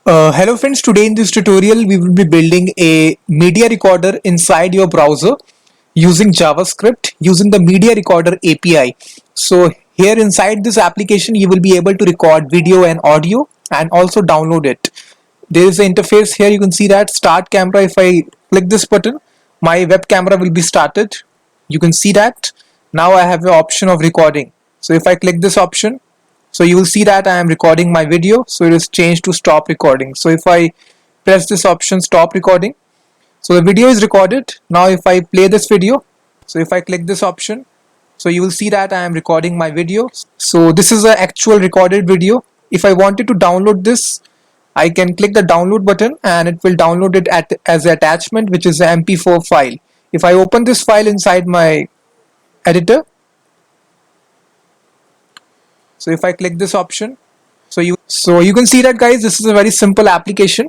Hello friends, today in this tutorial we will be building a media recorder inside your browser using JavaScript using the media recorder API. So here inside this application you will be able to record video and audio and also download it. There is an interface here, you can see that start camera. If I click this button, my web camera will be started. You can see that. Now I have the option of recording. So if I click this option, so you will see that I am recording my video, so it is changed to stop recording. So if I press this option stop recording, so the video is recorded. Now if I play this video, so if I click this option, so you will see that I am recording my video. So this is an actual recorded video. If I wanted to download this, I can click the download button and it will download it as an attachment, which is an MP4 file. If I open this file inside my editor, so if I click this option, so you can see that, guys, this is a very simple application.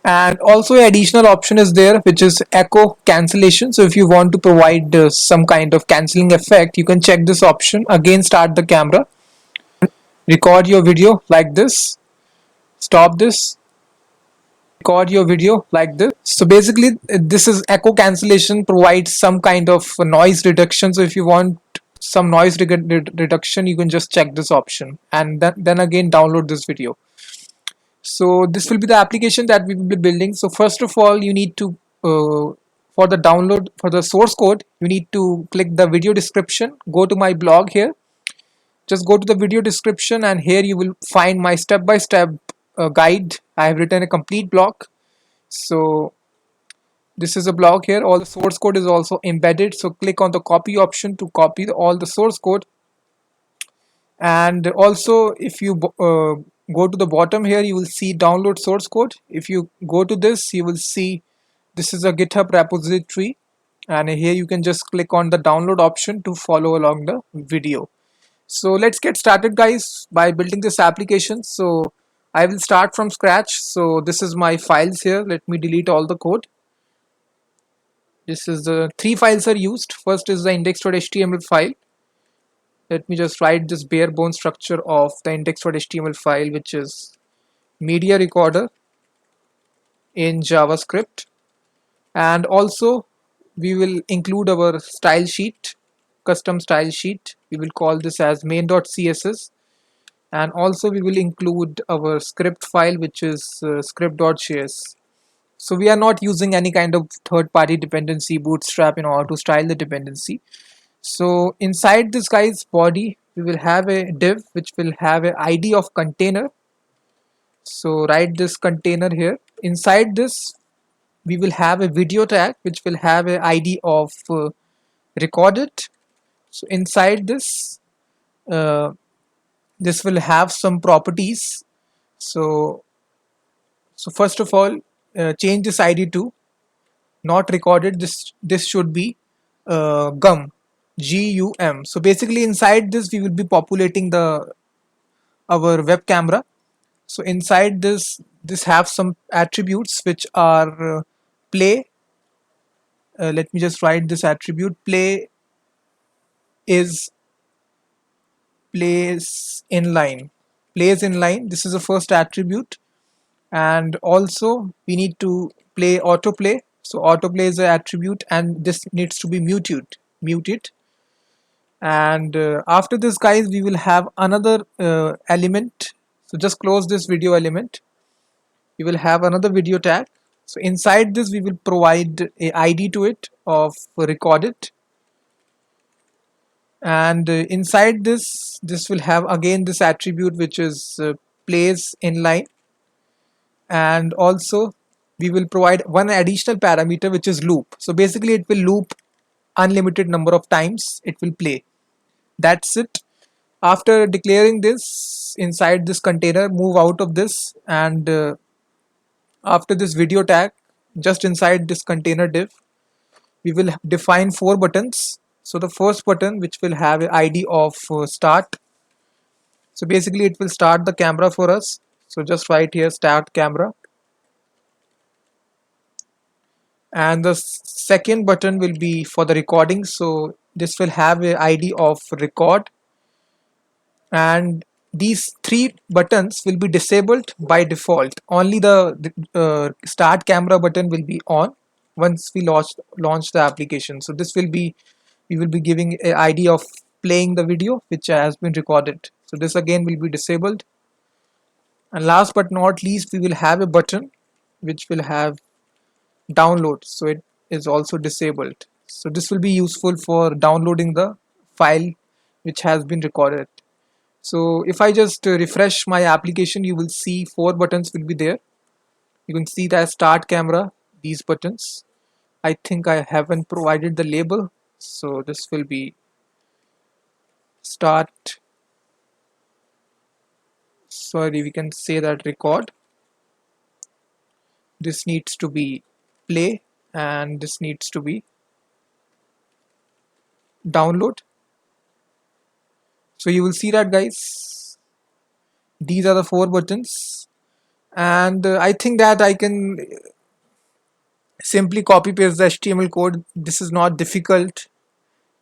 And also an additional option is there, which is echo cancellation. So if you want to provide some kind of cancelling effect, you can check this option. Again, start the camera, record your video like this, stop this, record your video like this. So basically this is echo cancellation, provides some kind of noise reduction. So if you want some noise reduction, you can just check this option and then again download this video. So this will be the application that we will be building. So first of all, you need to for the download, for the source code, you need to click the video description, go to my blog here, just go to the video description, and here you will find my step-by-step guide. I have written a complete blog. So this is a blog here. All the source code is also embedded. So click on the copy option to copy all the source code. And also if you go to the bottom here, you will see download source code. If you go to this, you will see this is a GitHub repository, and here you can just click on the download option to follow along the video. So let's get started, guys, by building this application. So I will start from scratch. So this is my files here. Let me delete all the code. This is the three files are used. First is the index.html file. Let me just write this bare bone structure of the index.html file, which is media recorder in JavaScript. And also we will include our style sheet, custom style sheet. We will call this as main.css. And also we will include our script file, which is script.js. So we are not using any kind of third-party dependency, Bootstrap, in order to style the dependency. So inside this guy's body, we will have a div which will have a ID of container. So write this container here. Inside this, we will have a video tag which will have a ID of recorded. So inside this, uh, this will have some properties. So first of all, change this ID to not recorded. This should be GUM. So basically inside this we will be populating the our web camera. So inside this have some attributes which are play. Let me just write this attribute. Play is plays inline. Plays inline. This is the first attribute. And also we need to play autoplay. So autoplay is an attribute, and this needs to be muted. And after this, guys, we will have another element. So just close this video element. We will have another video tag. So inside this we will provide a ID to it of recorded. And inside this will have again this attribute which is plays inline. And also we will provide one additional parameter which is loop. So basically it will loop unlimited number of times it will play. That's it. After declaring this inside this container, move out of this, and after this video tag, just inside this container div, we will define four buttons. So the first button, which will have an ID of start. So basically it will start the camera for us. So just write here start camera. And the second button will be for the recording. So this will have a ID of record. And these three buttons will be disabled by default. Only the start camera button will be on once we launch the application. So this will be, we will be giving an idea of playing the video which has been recorded. So this again will be disabled. And last but not least, we will have a button which will have download, so it is also disabled. So this will be useful for downloading the file which has been recorded. So if I just refresh my application, you will see four buttons will be there. You can see that start camera, these buttons. I think I haven't provided the label, so this will be start, sorry, we can say that record. This needs to be play, and this needs to be download. So you will see that, guys, these are the four buttons, and I think that I can simply copy paste the HTML code. This is not difficult.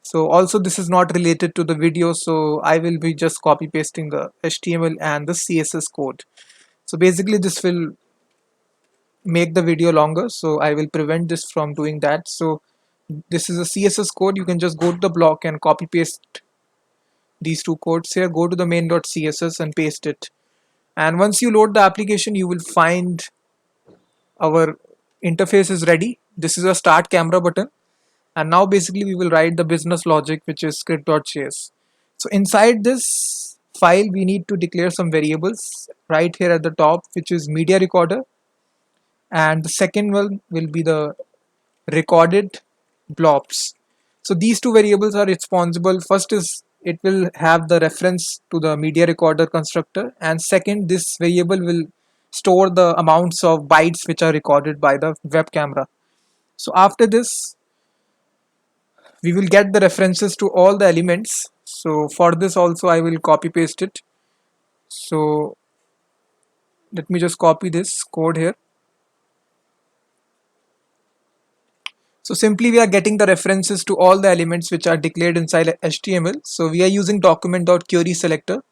So also this is not related to the video, so I will be just copy pasting the HTML and the CSS code. So basically this will make the video longer, so I will prevent this from doing that. So this is a CSS code. You can just go to the block and copy paste these two codes here. Go to the main.css and paste it, and once you load the application, you will find our interface is ready. This is a start camera button, and now basically we will write the business logic, which is script.js. So inside this file we need to declare some variables right here at the top, which is media recorder, and the second one will be the recorded blobs. So these two variables are responsible. First is it will have the reference to the media recorder constructor, and second, this variable will store the amounts of bytes which are recorded by the web camera. So after this, we will get the references to all the elements. So for this also I will copy paste it. So let me just copy this code here. So simply we are getting the references to all the elements which are declared inside HTML. So we are using document.querySelector.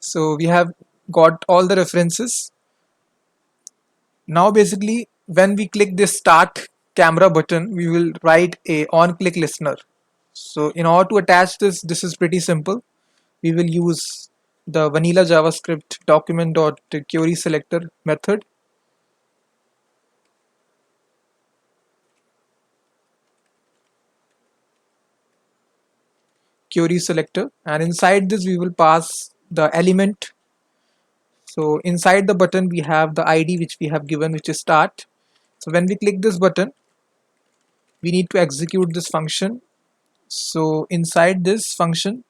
So we have got all the references. Now basically when we click this start camera button, we will write a on click listener. So in order to attach this, this is pretty simple. We will use the vanilla JavaScript document.querySelector method. Query selector, and inside this we will pass the element. So inside the button we have the ID which we have given, which is start. So when we click this button, we need to execute this function. So inside this function,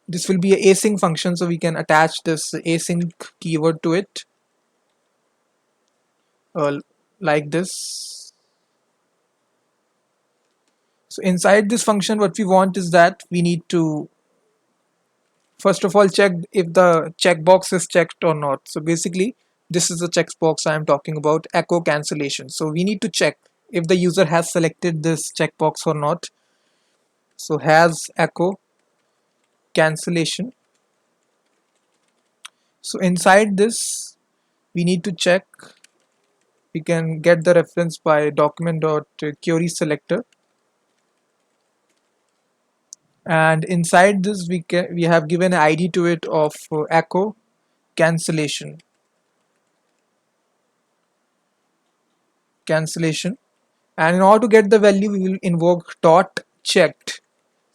this will be a async function, so we can attach this async keyword to it, like this. So inside this function, what we want is that we need to first of all check if the checkbox is checked or not. So basically this is the checkbox I am talking about, echo cancellation. So we need to check if the user has selected this checkbox or not. So has echo cancellation. So inside this we need to check, we can get the reference by document.querySelector, and inside this we have given an ID to it of echo cancellation. And in order to get the value, we will invoke dot checked.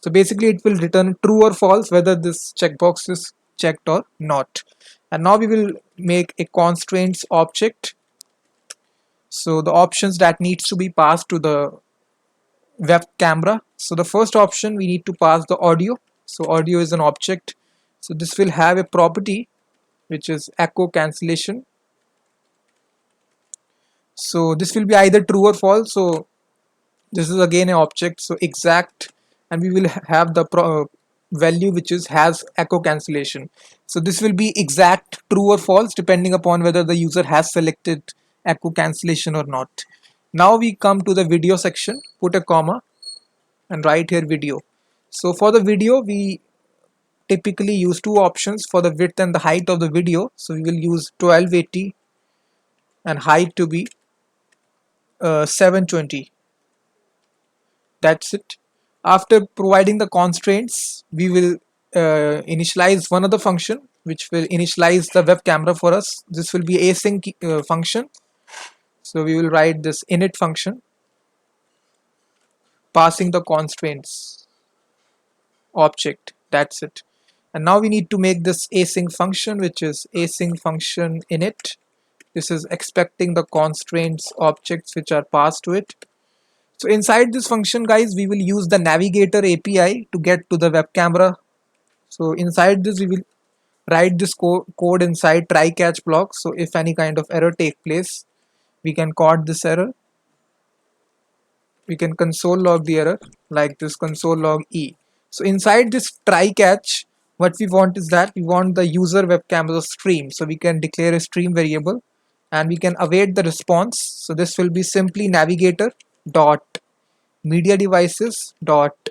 So basically it will return true or false whether this checkbox is checked or not. And now we will make a constraints object. So the options that needs to be passed to the web camera. So the first option, we need to pass the audio. So audio is an object. So this will have a property which is echo cancellation. So this will be either true or false. So this is again an object, so exact, and we will have the value which is has echo cancellation. So this will be exact, true or false, depending upon whether the user has selected echo cancellation or not. Now we come to the video section, put a comma and write here video. So for the video, we typically use two options for the width and the height of the video. So we will use 1280 and height to be 720. That's it. After providing the constraints, we will initialize one other function which will initialize the web camera for us. This will be async function. So we will write this init function passing the constraints object. That's it. And now we need to make this async function, which is async function init. This is expecting the constraints objects which are passed to it. So inside this function, guys, we will use the navigator API to get to the web camera. So inside this, we will write this code inside try catch block. So if any kind of error take place, we can caught this error. We can console log the error like this, console log E. So inside this try catch, what we want is that we want the user web camera stream. So we can declare a stream variable and we can await the response. So this will be simply navigator dot media devices dot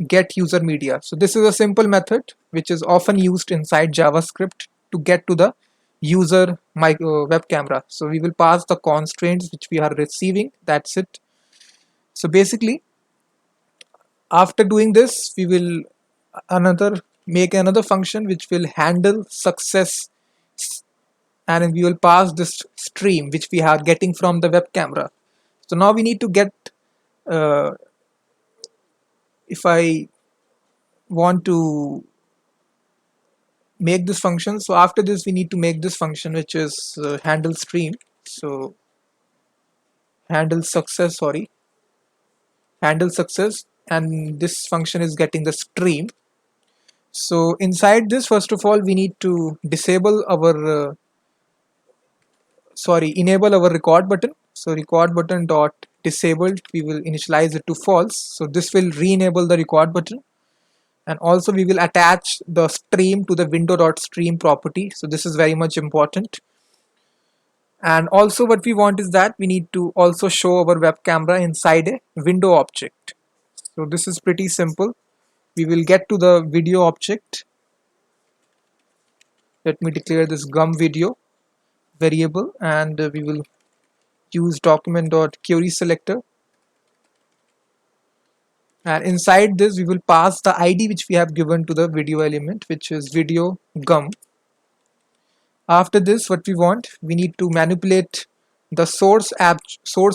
get user media. So this is a simple method which is often used inside JavaScript to get to the user web camera. So we will pass the constraints which we are receiving. That's it. So basically, after doing this, we will make another function which will handle success, and we will pass this stream which we are getting from the web camera. So now we need to get if I want to make this function, so after this we need to make this function which is handle stream. So handle success, and this function is getting the stream. So inside this, first of all, we need to disable our enable our record button. So record button dot disabled, we will initialize it to false. So this will re-enable the record button, and also we will attach the stream to the window.stream property. So this is very much important. And also what we want is that we need to also show our web camera inside a window object. So this is pretty simple. We will get to the video object. Let me declare this gum video variable, and we will use document.querySelector. And inside this we will pass the ID which we have given to the video element, which is video gum. After this, what we want, we need to manipulate the source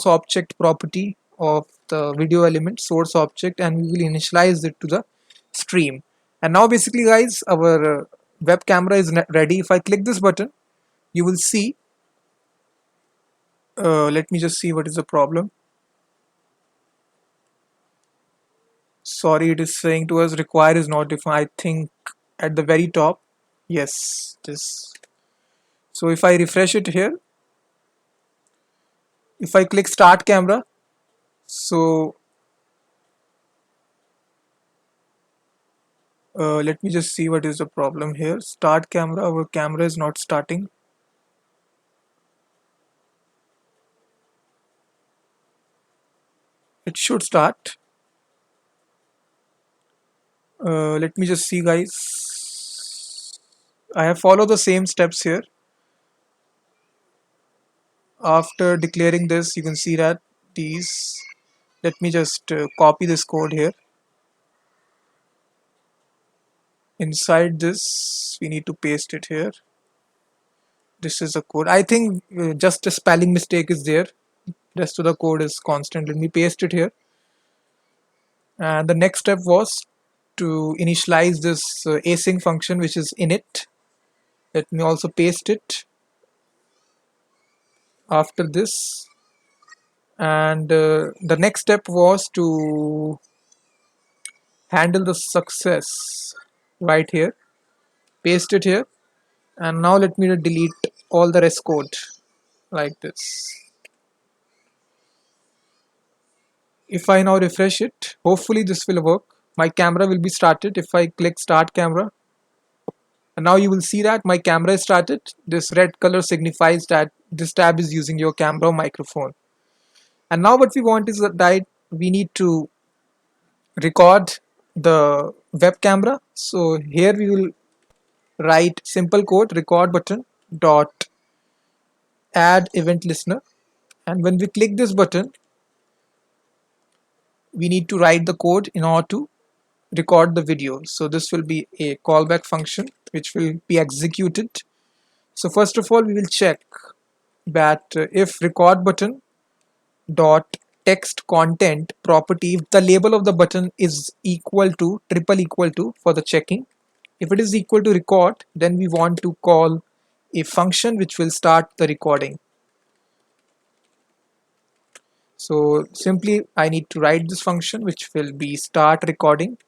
object property of the video element source object, and we will initialize it to the stream. And now basically, guys, our web camera is ready. If I click this button, you will see, let me just see what is the problem. Sorry, it is saying to us require is not defined. I think at the very top. Yes, this. So if I refresh it here, if I click start camera, so let me just see what is the problem here. Start camera, our camera is not starting. It should start. Let me just see, guys. I have followed the same steps here. After declaring this, you can see that these, let me just copy this code here. Inside this, we need to paste it here. This is the code. I think just a spelling mistake is there. Rest of the code is constant. Let me paste it here. And the next step was to initialize this async function which is init. Let me also paste it after this. And the next step was to handle the success right here. Paste it here. And now let me delete all the rest code like this. If I now refresh it, hopefully this will work. My camera will be started if I click start camera. And now you will see that my camera is started. This red color signifies that this tab is using your camera or microphone. And now what we want is that we need to record the web camera. So here we will write simple code record button dot add event listener, and when we click this button we need to write the code in order to record the video. So this will be a callback function which will be executed. So first of all we will check that if record button dot text content property, if the label of the button is equal to triple equal to for the checking, if it is equal to record, then we want to call a function which will start the recording. So simply I need to write this function which will be start recording.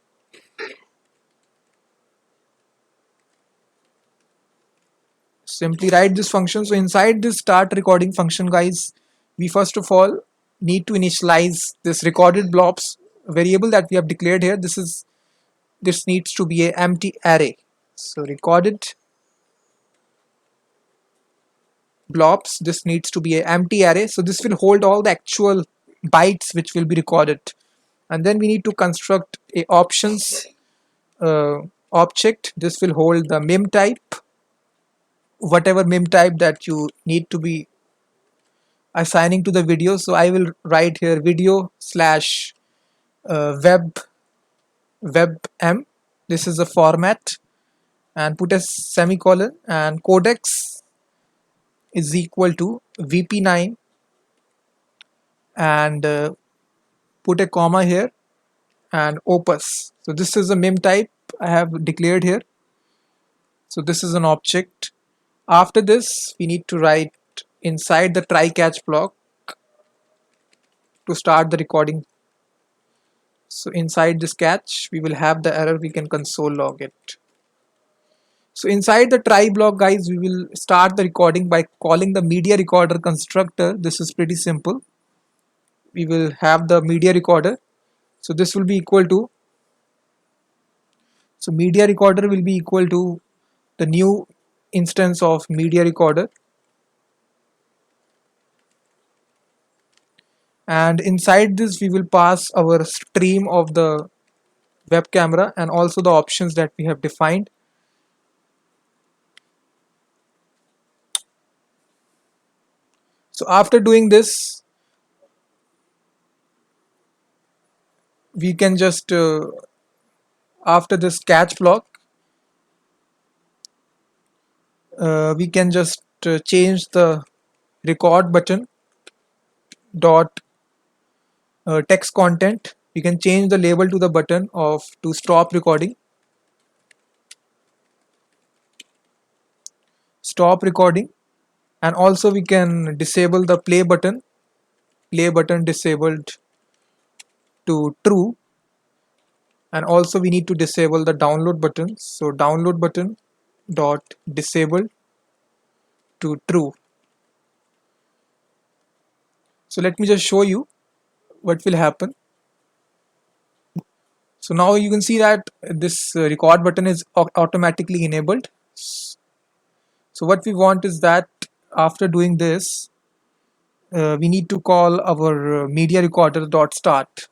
Simply write this function. So inside this start recording function, guys, we first of all need to initialize this recorded blobs variable that we have declared here. This needs to be an empty array. So recorded blobs, this needs to be an empty array. So this will hold all the actual bytes which will be recorded. And then we need to construct a options object. This will hold the mem type, whatever mem type that you need to be assigning to the video. So I will write here video slash web this is the format, and put a semicolon, and codecs is equal to vp9, and put a comma here, and opus. So this is a mem type I have declared here. So this is an object. After this we need to write inside the try catch block to start the recording. So inside this catch we will have the error, we can console log it. So inside the try block, guys, we will start the recording by calling the media recorder constructor. This is pretty simple. We will have the media recorder. So this will be equal to, so media recorder will be equal to the new instance of media recorder. And inside this we will pass our stream of the web camera and also the options that we have defined. So after doing this, we can just after this catch block we can just change the record button dot text content. We can change the label to the button of to stop recording, and also we can disable the play button disabled to true, and also we need to disable the download button. So download button dot disabled to true. So let me just show you what will happen. So now you can see that this record button is automatically enabled. So what we want is that after doing this we need to call our media recorder dot start,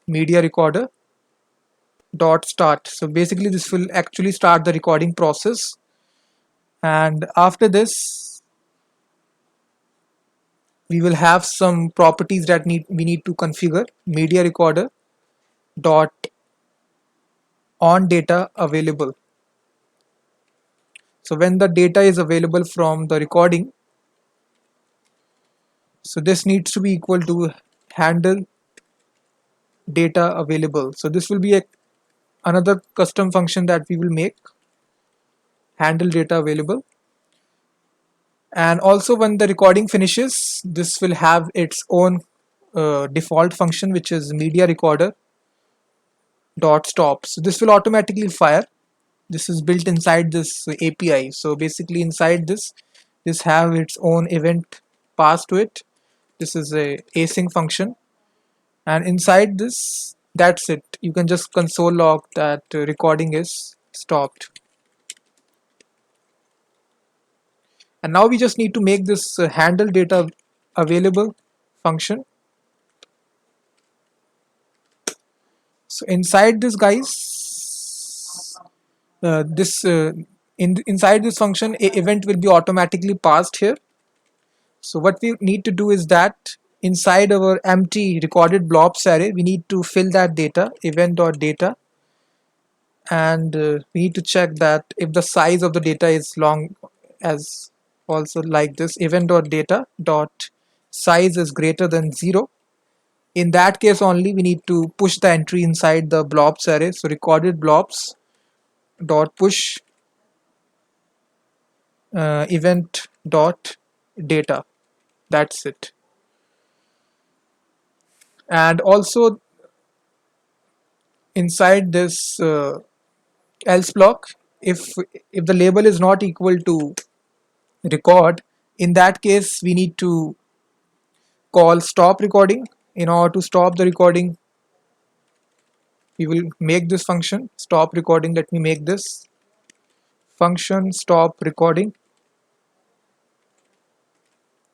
media recorder dot start. So basically this will actually start the recording process, and after this we will have some properties that we need to configure. Media recorder dot on data available. So when the data is available from the recording, so this needs to be equal to handle data available. So this will be another custom function that we will make, handle data available. And also when the recording finishes, this will have its own default function, which is media recorder dot stop. So this will automatically fire. This is built inside this API. So basically inside this have its own event passed to it. This is a async function, and inside this, that's it. You can just console log that recording is stopped. And now we just need to make this handle data available function. So inside this, guys, this inside this function, a event will be automatically passed here. So what we need to do is that inside our empty recorded blobs array, we need to fill that data, event.data, and we need to check that if the size of the data is long as also like this, event.data dot size is greater than 0. In that case only we need to push the entry inside the blobs array. So recorded blobs dot push event dot data. That's it. And also inside this else block, if the label is not equal to record, in that case we need to call stop recording. In order to stop the recording, we will make this function stop recording. Let me make this function stop recording,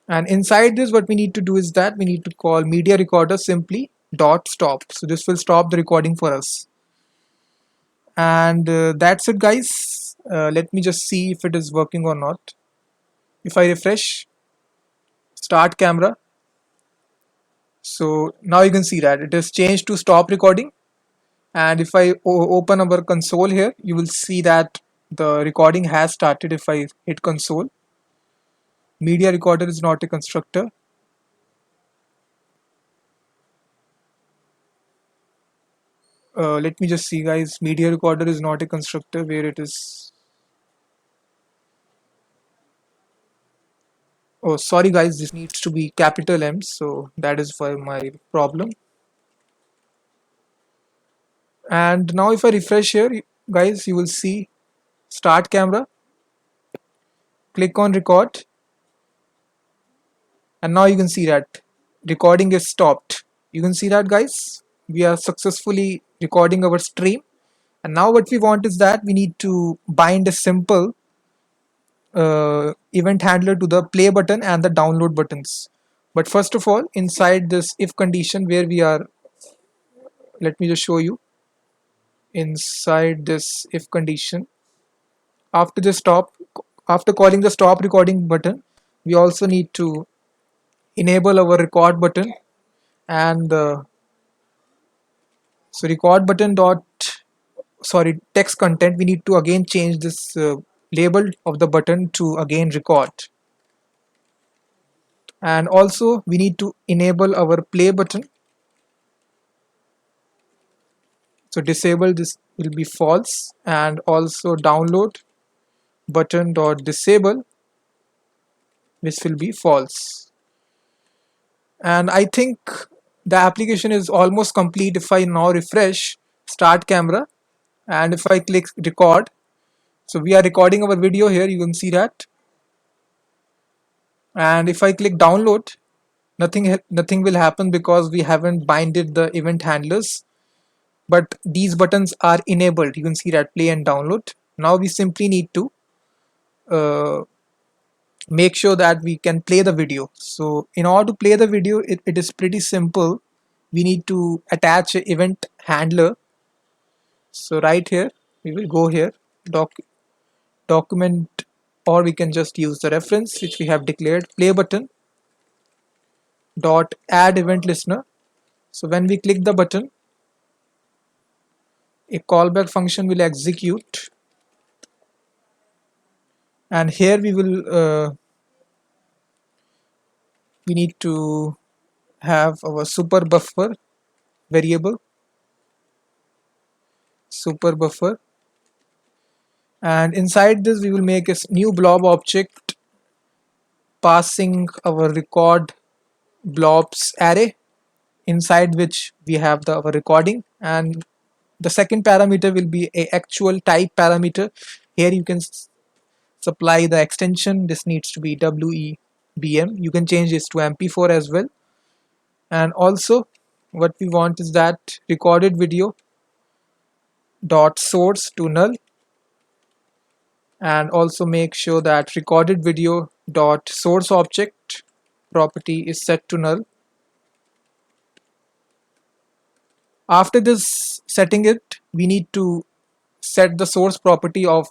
and inside this what we need to do is that we need to call media recorder simply dot stop. So this will stop the recording for us. And that's it, guys. Let me just see if it is working or not. If I refresh, start camera, so now you can see that it has changed to stop recording. And if I open our console here, you will see that the recording has started. If I hit console, media recorder is not a constructor. Let me just see, guys. Media recorder is not a constructor. Where it is? Oh, sorry, guys. This needs to be capital M. So that is why my problem. And now if I refresh here, guys, you will see start camera. Click on record, and now you can see that recording is stopped. You can see that, guys. We are successfully recording our stream. And now what we want is that we need to bind a simple event handler to the play button and the download buttons. But first of all, inside this if condition where we are, let me just show you. Inside this if condition, after the stop, after calling the stop recording button, we also need to enable our record button. And so record button dot, sorry, text content, we need to again change this label of the button to again record. And also we need to enable our play button. So disable this will be false, and also download button dot disable, which will be false. And I think the application is almost complete. If I now refresh, start camera, and if I click record, so we are recording our video here, you can see that. And if I click download, nothing will happen because we haven't binded the event handlers, but these buttons are enabled. You can see that play and download. Now we simply need to make sure that we can play the video. So in order to play the video, it is pretty simple. We need to attach an event handler. So right here we will go here, document, or we can just use the reference which we have declared, play button dot add event listener. So when we click the button, a callback function will execute, and here we need to have our super buffer variable, super buffer, and inside this we will make a new blob object passing our record blobs array, inside which we have our recording, and the second parameter will be a actual type parameter. Here you can supply the extension. This needs to be WEBM. You can change this to MP4 as well. And also what we want is that recorded video dot source to null, and also make sure that recorded video dot source object property is set to null. After this setting it, we need to set the source property of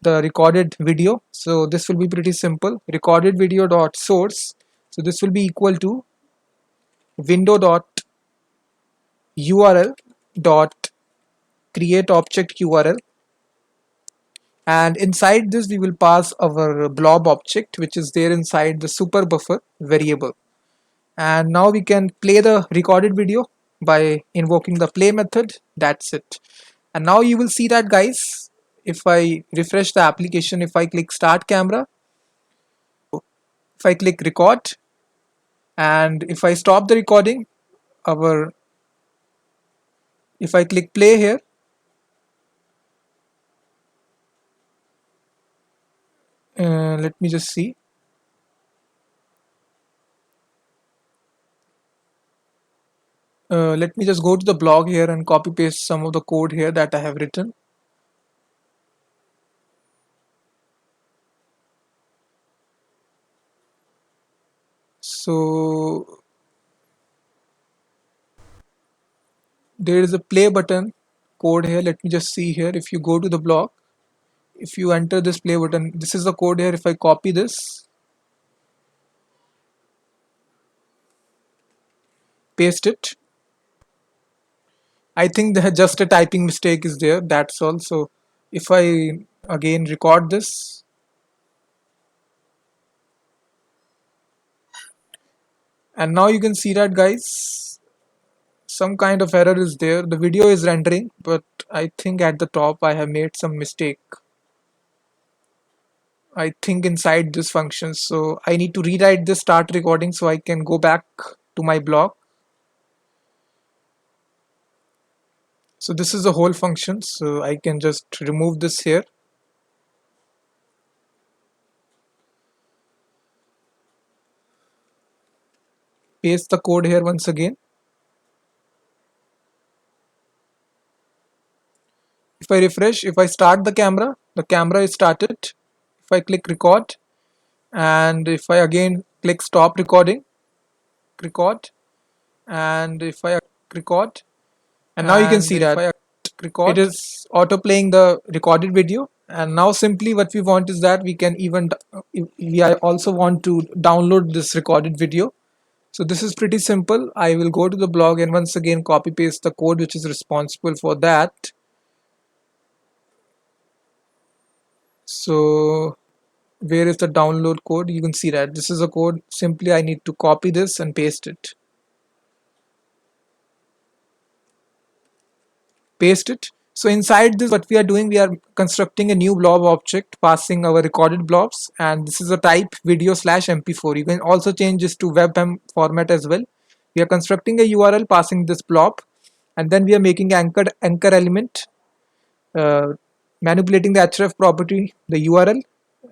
the recorded video. So this will be pretty simple. Recorded video dot source. So this will be equal to window dot url dot create object url, and inside this we will pass our blob object, which is there inside the super buffer variable. And now we can play the recorded video by invoking the play method. That's it. And now you will see that, guys, if I refresh the application, if I click start camera, if I click record, and if I stop the recording, our if I click play here, let me just see. Let me just go to the blog here and copy paste some of the code here that I have written. So there is a play button code here. Let me just see here. If you go to the blog, if you enter this play button, this is the code here. If I copy this, paste it, I think that just a typing mistake is there, that's all. So if I again record this, and now you can see that, guys, some kind of error is there. The video is rendering, but I think at the top I have made some mistake, I think inside this function. So I need to rewrite this start recording so I can go back to my blog. So this is the whole function, so I can just remove this here. Paste the code here once again. If I refresh, if I start the camera is started. If I click record, and if I again click stop recording, record, and if I record, and now you can see that it is auto playing the recorded video. And now simply what we want is that we can even we also want to download this recorded video. So this is pretty simple. I will go to the blog and once again copy paste the code which is responsible for that. So where is the download code? You can see that this is a code. Simply I need to copy this and paste it. So inside this, what we are doing, we are constructing a new blob object, passing our recorded blobs, and this is a type video slash mp4. You can also change this to webm format as well. We are constructing a URL, passing this blob, and then we are making anchor element, manipulating the href property, the URL,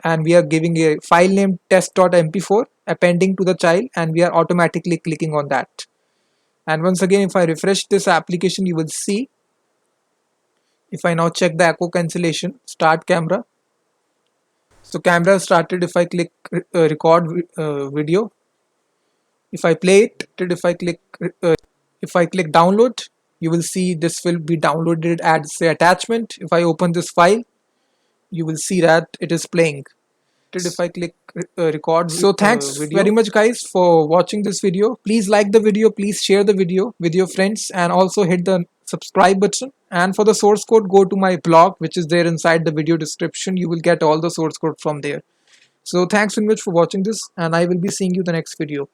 and we are giving a file name test.mp4, appending to the child, and we are automatically clicking on that. And once again, if I refresh this application, you will see, if I now check the echo cancellation, start camera. So camera started. If I click record video, if I play it, if I click download, you will see this will be downloaded as the attachment. If I open this file, you will see that it is playing. If I click record. So thanks very much, guys, for watching this video. Please like the video, please share the video with your friends, and also hit the subscribe button. And for the source code, go to my blog, which is there inside the video description. You will get all the source code from there. So thanks very much for watching this, and I will be seeing you the next video.